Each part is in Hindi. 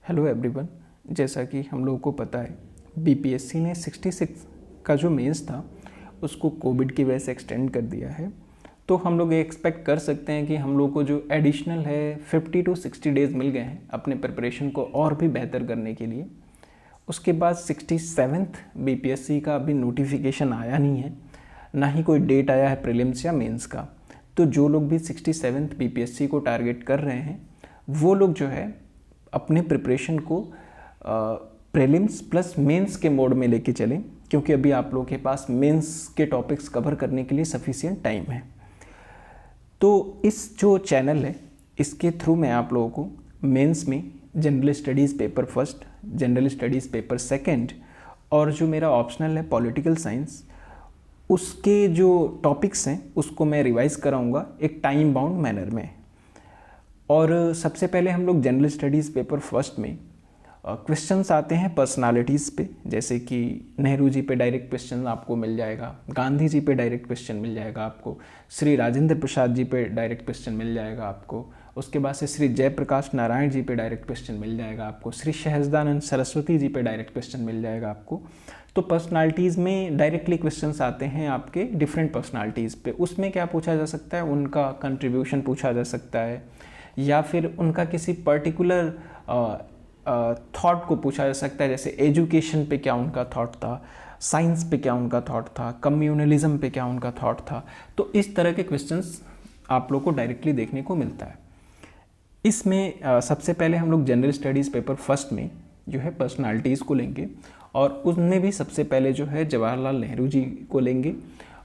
Hello everyone. जैसा कि हम लोगों को पता है, बीपीएससी ने 66 का जो मेंस था उसको कोविड की वजह से एक्सटेंड कर दिया है। तो हम लोग ये एक्सपेक्ट कर सकते हैं कि हम लोग को जो एडिशनल है 50 to 60 डेज़ मिल गए हैं अपने प्रिपरेशन को और भी बेहतर करने के लिए। उसके बाद 67th बीपीएससी का अभी नोटिफिकेशन आया नहीं है, ना ही कोई डेट आया है प्रीलिम्स या मेंस का। तो जो लोग भी 67th बीपीएससी को टारगेट कर रहे हैं वो लोग जो है अपने प्रिपरेशन को प्रीलिम्स प्लस मेंस के मोड में लेके चलें, क्योंकि अभी आप लोगों के पास मेंस के टॉपिक्स कवर करने के लिए सफिशिएंट टाइम है। तो इस जो चैनल है इसके थ्रू मैं आप लोगों को मेंस में general studies paper first, general studies paper second और जो मेरा ऑप्शनल है पॉलिटिकल साइंस, उसके जो टॉपिक्स हैं उसको मैं रिवाइज़ कराऊंगा एक टाइम बाउंड मैनर में। और सबसे पहले हम लोग जनरल स्टडीज़ पेपर फर्स्ट में क्वेश्चंस आते हैं पर्सनालिटीज़ पे, जैसे कि नेहरू जी पे डायरेक्ट क्वेश्चन आपको मिल जाएगा, गांधी जी पे डायरेक्ट क्वेश्चन मिल जाएगा आपको, श्री राजेंद्र प्रसाद जी पे डायरेक्ट क्वेश्चन मिल जाएगा आपको, उसके बाद से श्री जयप्रकाश नारायण जी पे डायरेक्ट क्वेश्चन मिल जाएगा आपको, श्री सहस्दानंद सरस्वती जी पे डायरेक्ट क्वेश्चन मिल जाएगा आपको। तो पर्सनालिटीज़ में डायरेक्टली क्वेश्चंस आते हैं आपके डिफरेंट पर्सनालिटीज़ पे। उसमें क्या पूछा जा सकता है, उनका कंट्रीब्यूशन पूछा जा सकता है, या फिर उनका किसी पर्टिकुलर थॉट को पूछा जा सकता है, जैसे एजुकेशन पे क्या उनका थॉट था, साइंस पे क्या उनका थॉट था, कम्युनलिज्म पे क्या उनका थॉट था। तो इस तरह के क्वेश्चंस आप लोग को डायरेक्टली देखने को मिलता है। इसमें सबसे पहले हम लोग जनरल स्टडीज़ पेपर फर्स्ट में जो है पर्सनालिटीज़ को लेंगे, और उसमें भी सबसे पहले जो है जवाहरलाल नेहरू जी को लेंगे।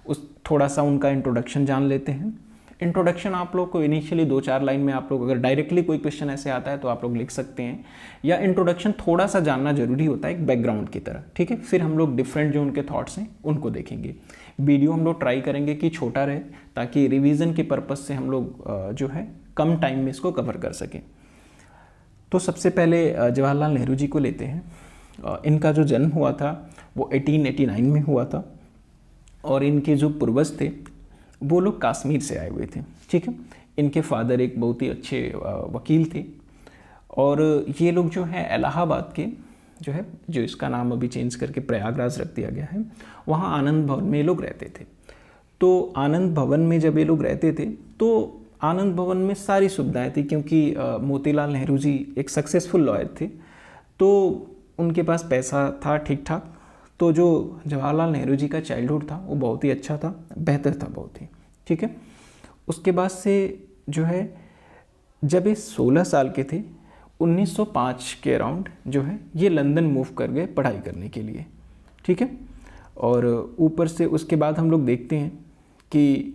उस थोड़ा सा उनका इंट्रोडक्शन जान लेते हैं। इंट्रोडक्शन आप लोग को इनिशियली 2-4 लाइन में आप लोग अगर डायरेक्टली कोई क्वेश्चन ऐसे आता है तो आप लोग लिख सकते हैं, या इंट्रोडक्शन थोड़ा सा जानना जरूरी होता है एक बैकग्राउंड की तरह, ठीक है। फिर हम लोग डिफरेंट जो उनके थॉट्स हैं उनको देखेंगे। वीडियो हम लोग ट्राई करेंगे कि छोटा रहे, ताकि रिवीजन के पर्पज़ से हम लोग जो है कम टाइम में इसको कवर कर सकें। तो सबसे पहले जवाहरलाल नेहरू जी को लेते हैं। इनका जो जन्म हुआ था वो 1889 में हुआ था, और इनके जो पूर्वज थे वो लोग कश्मीर से आए हुए थे, ठीक है। इनके फादर एक बहुत ही अच्छे वकील थे, और ये लोग जो हैं इलाहाबाद के जो है, जो इसका नाम अभी चेंज करके प्रयागराज रख दिया गया है, वहाँ आनंद भवन में ये लोग रहते थे। तो आनंद भवन में जब ये लोग रहते थे तो आनंद भवन में सारी सुविधाएं थी, क्योंकि मोतीलाल नेहरू जी एक सक्सेसफुल लॉयर थे, तो उनके पास पैसा था ठीक ठाक। तो जो जवाहरलाल नेहरू जी का चाइल्डहुड था वो बहुत ही अच्छा था, बेहतर था बहुत ही, ठीक है। उसके बाद से जो है जब ये 16 साल के थे 1905 के अराउंड जो है ये लंदन मूव कर गए पढ़ाई करने के लिए, ठीक है। और ऊपर से उसके बाद हम लोग देखते हैं कि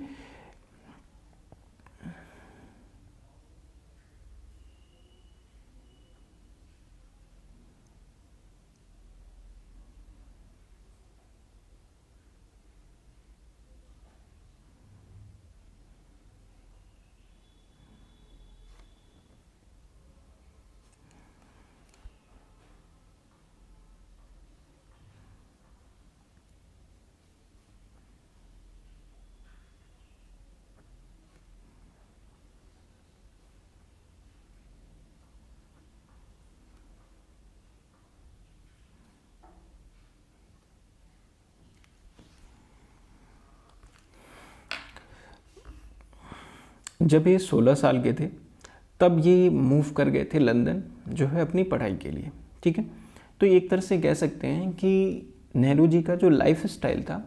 जब ये 16 साल के थे तब ये मूव कर गए थे लंदन जो है अपनी पढ़ाई के लिए, ठीक है। तो एक तरह से कह सकते हैं कि नेहरू जी का जो लाइफ स्टाइल था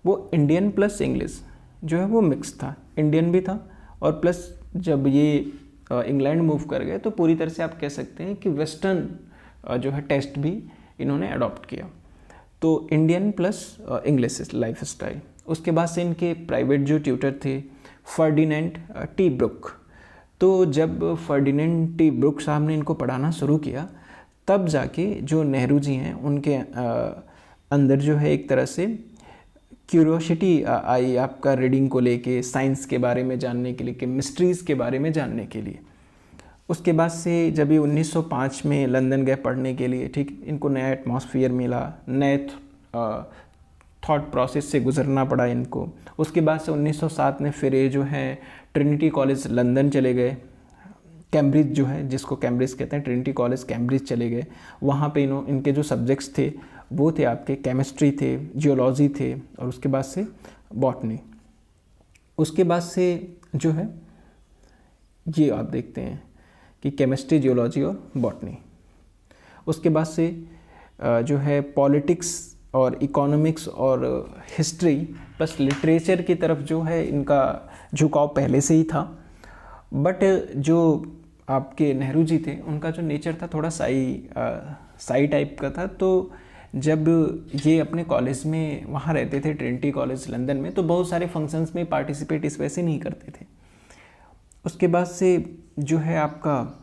वो इंडियन प्लस इंग्लिश जो है वो मिक्स था, इंडियन भी था और प्लस जब ये इंग्लैंड मूव कर गए तो पूरी तरह से आप कह सकते हैं कि वेस्टर्न जो है टेस्ट भी इन्होंने अडॉप्ट किया। तो Indian plus English life style. उसके बाद से इनके प्राइवेट जो ट्यूटर थे फर्डिनेंड टी ब्रुक, तो जब फर्डिनेंड टी ब्रुक साहब ने इनको पढ़ाना शुरू किया तब जाके जो नेहरू जी हैं उनके अंदर जो है एक तरह से क्यूरियोसिटी आई आपका रीडिंग को लेके, साइंस के बारे में जानने के लिए, केमिस्ट्रीज़ के बारे में जानने के लिए। उसके बाद से जब ये 1905 में लंदन गए पढ़ने के लिए, ठीक, इनको नया एटमॉस्फेयर मिला, नए थॉट प्रोसेस से गुजरना पड़ा इनको। उसके बाद से 1907 में फिर ये जो है ट्रिनिटी कॉलेज लंदन चले गए, कैम्ब्रिज जो है, जिसको कैम्ब्रिज कहते हैं, ट्रिनिटी कॉलेज कैम्ब्रिज चले गए। वहाँ पे इनके जो सब्जेक्ट्स थे वो थे आपके केमिस्ट्री थे, जियोलॉजी थे, और उसके बाद से बॉटनी। उसके बाद से जो है ये आप देखते हैं कि केमिस्ट्री, जियोलॉजी और बॉटनी। उसके बाद से जो है पॉलिटिक्स और इकोनॉमिक्स और हिस्ट्री प्लस लिटरेचर की तरफ जो है इनका झुकाव पहले से ही था। बट जो आपके नेहरू जी थे उनका जो नेचर था थोड़ा साई टाइप का था। तो जब ये अपने कॉलेज में वहाँ रहते थे, ट्रिनिटी कॉलेज लंदन में, तो बहुत सारे फंक्शंस में पार्टिसिपेट इस वजह से नहीं करते थे। उसके बाद से जो है आपका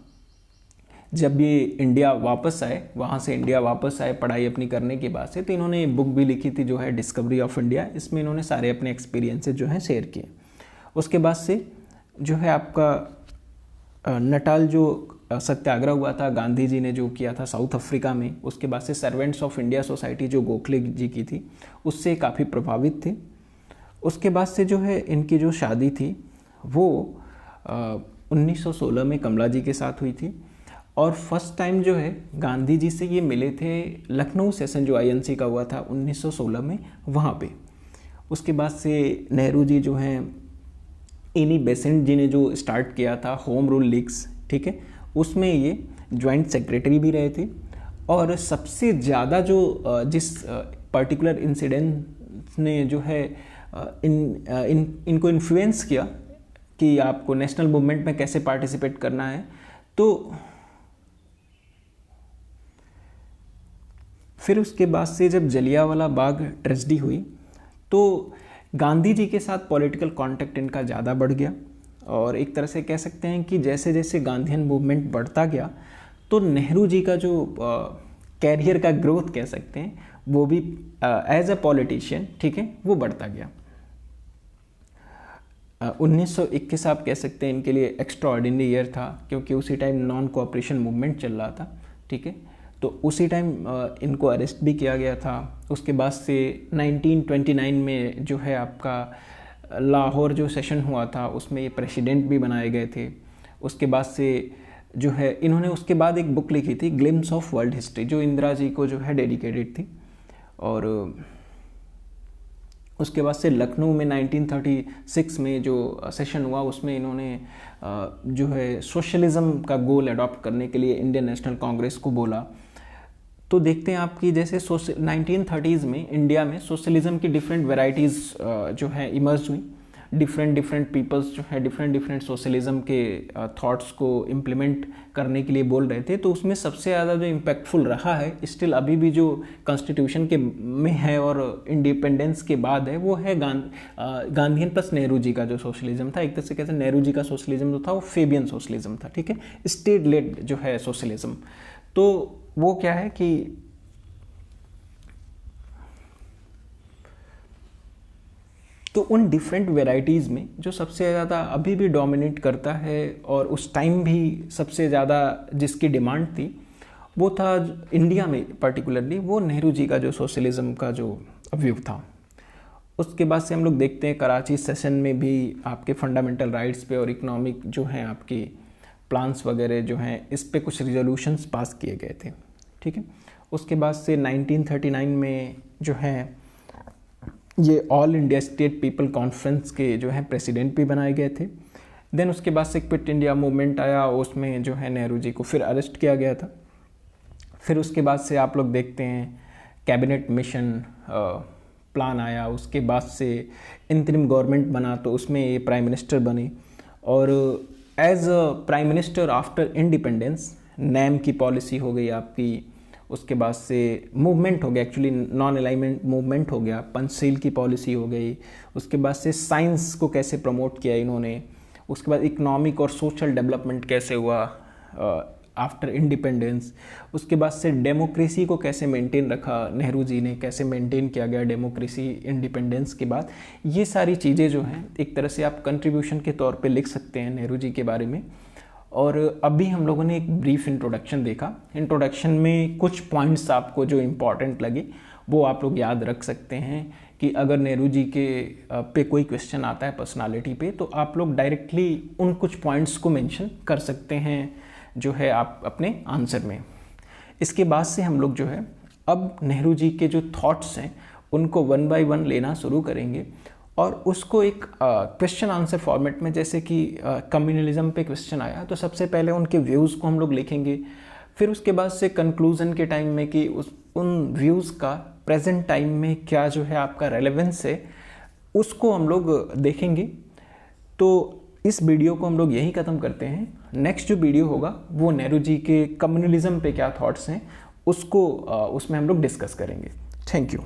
जब ये इंडिया वापस आए, वहाँ से इंडिया वापस आए पढ़ाई अपनी करने के बाद से, तो इन्होंने बुक भी लिखी थी जो है डिस्कवरी ऑफ इंडिया। इसमें इन्होंने सारे अपने एक्सपीरियंसेस जो हैं शेयर किए। उसके बाद से जो है आपका नटाल जो सत्याग्रह हुआ था, गांधी जी ने जो किया था साउथ अफ्रीका में, उसके बाद से सर्वेंट्स ऑफ इंडिया सोसाइटी जो गोखले जी की थी उससे काफ़ी प्रभावित थे। उसके बाद से जो है इनकी जो शादी थी वो 1916 में कमला जी के साथ हुई थी। और फर्स्ट टाइम जो है गांधी जी से ये मिले थे लखनऊ सेशन जो INC का हुआ था 1916 में, वहाँ पे। उसके बाद से नेहरू जी जो हैं, एनी बेसेंट जी ने जो स्टार्ट किया था होम रूल लीग्स, ठीक है, उसमें ये जॉइंट सेक्रेटरी भी रहे थे। और सबसे ज़्यादा जो जिस पर्टिकुलर इंसिडेंट ने जो है इनको इन्फ्लुएंस किया कि आपको नेशनल मूवमेंट में कैसे पार्टिसिपेट करना है, तो फिर उसके बाद से जब जलियांवाला बाग ट्रेजेडी हुई तो गांधी जी के साथ पॉलिटिकल कांटेक्ट इनका ज़्यादा बढ़ गया। और एक तरह से कह सकते हैं कि जैसे जैसे गांधीयन मूवमेंट बढ़ता गया तो नेहरू जी का जो कैरियर का ग्रोथ कह सकते हैं वो भी एज अ पॉलिटिशियन, ठीक है, वो बढ़ता गया। 1921 आप कह सकते हैं इनके लिए एक्स्ट्रा ऑर्डिनरी ईयर था, क्योंकि उसी टाइम नॉन कोऑपरेशन मूवमेंट चल रहा था, ठीक है। तो उसी टाइम इनको अरेस्ट भी किया गया था। उसके बाद से 1929 में जो है आपका लाहौर जो सेशन हुआ था उसमें ये प्रेसिडेंट भी बनाए गए थे। उसके बाद से जो है इन्होंने उसके बाद एक बुक लिखी थी ग्लिम्स ऑफ वर्ल्ड हिस्ट्री, जो इंदिरा जी को जो है डेडिकेटेड थी। और उसके बाद से लखनऊ में 1936 में जो सेशन हुआ उसमें इन्होंने जो है सोशलिज्म का गोल अडॉप्ट करने के लिए इंडियन नेशनल कांग्रेस को बोला। तो देखते हैं आपकी जैसे 1930s में इंडिया में सोशलिज्म की डिफरेंट वेराइटीज़ जो है इमर्ज हुई। डिफरेंट पीपल्स जो है डिफरेंट सोशलिज्म के थॉट्स को इम्प्लीमेंट करने के लिए बोल रहे थे। तो उसमें सबसे ज़्यादा जो इम्पैक्टफुल रहा है स्टिल अभी भी जो कॉन्स्टिट्यूशन के में है और इंडिपेंडेंस के बाद है वो है गांधीयन प्लस नेहरू जी का जो सोशलिज्म था। एक तरह से कहते हैं नेहरू जी का सोशलिज्म जो था वो फेबियन सोशलिज्म था, ठीक है, स्टेट लेड जो है सोशलिज्म। तो वो क्या है कि तो उन डिफरेंट वेराइटीज़ में जो सबसे ज़्यादा अभी भी डोमिनेट करता है और उस टाइम भी सबसे ज़्यादा जिसकी डिमांड थी वो था इंडिया में पर्टिकुलरली वो नेहरू जी का जो सोशलिज्म का जो अवयव था। उसके बाद से हम लोग देखते हैं कराची सेशन में भी आपके फंडामेंटल राइट्स पे और इकोनॉमिक जो हैं आपकी प्लान्स वगैरह जो हैं इस पे कुछ रिजोल्यूशंस पास किए गए थे, ठीक है। उसके बाद से 1939 में जो है ये all India state people conference के जो है प्रेसिडेंट भी बनाए गए थे। देन उसके बाद से क्विट इंडिया मूवमेंट आया, उसमें जो है नेहरू जी को फिर अरेस्ट किया गया था। फिर उसके बाद से आप लोग देखते हैं कैबिनेट मिशन प्लान आया, उसके बाद से इंतरिम गवर्नमेंट बना तो उसमें ये प्राइम मिनिस्टर बने। और as a prime minister after independence NAM की पॉलिसी हो गई आपकी। उसके बाद से मूवमेंट हो गया, एक्चुअली नॉन अलाइनमेंट मूवमेंट हो गया, पंचशील की पॉलिसी हो गई। उसके बाद से साइंस को कैसे प्रमोट किया इन्होंने। उसके बाद इकोनॉमिक और सोशल डेवलपमेंट कैसे हुआ आफ्टर इंडिपेंडेंस। उसके बाद से डेमोक्रेसी को कैसे मेंटेन रखा नेहरू जी ने, कैसे मेंटेन किया गया डेमोक्रेसी इंडिपेंडेंस के बाद। ये सारी चीज़ें जो हैं एक तरह से आप कंट्रीब्यूशन के तौर पे लिख सकते हैं नेहरू जी के बारे में। और अभी हम लोगों ने एक ब्रीफ इंट्रोडक्शन देखा। इंट्रोडक्शन में कुछ पॉइंट्स आपको जो इम्पॉर्टेंट लगे वो आप लोग याद रख सकते हैं कि अगर नेहरू जी के पे कोई क्वेश्चन आता है पर्सनालिटी पे, तो आप लोग डायरेक्टली उन कुछ पॉइंट्स को मेंशन कर सकते हैं जो है आप अपने आंसर में। इसके बाद से हम लोग जो है अब नेहरू जी के जो थॉट्स हैं उनको 1 बाय 1 लेना शुरू करेंगे और उसको एक क्वेश्चन आंसर फॉर्मेट में, जैसे कि कम्युनलिज्म पे क्वेश्चन आया तो सबसे पहले उनके व्यूज़ को हम लोग लिखेंगे, फिर उसके बाद से कंक्लूज़न के टाइम में कि उन व्यूज़ का प्रेजेंट टाइम में क्या जो है आपका रेलेवेंस है उसको हम लोग देखेंगे। तो इस वीडियो को हम लोग यहीं ख़त्म करते हैं। नेक्स्ट जो वीडियो होगा वो नेहरू जी के कम्युनलिज्म पे क्या थॉट्स हैं उसको उसमें हम लोग डिस्कस करेंगे। Thank you.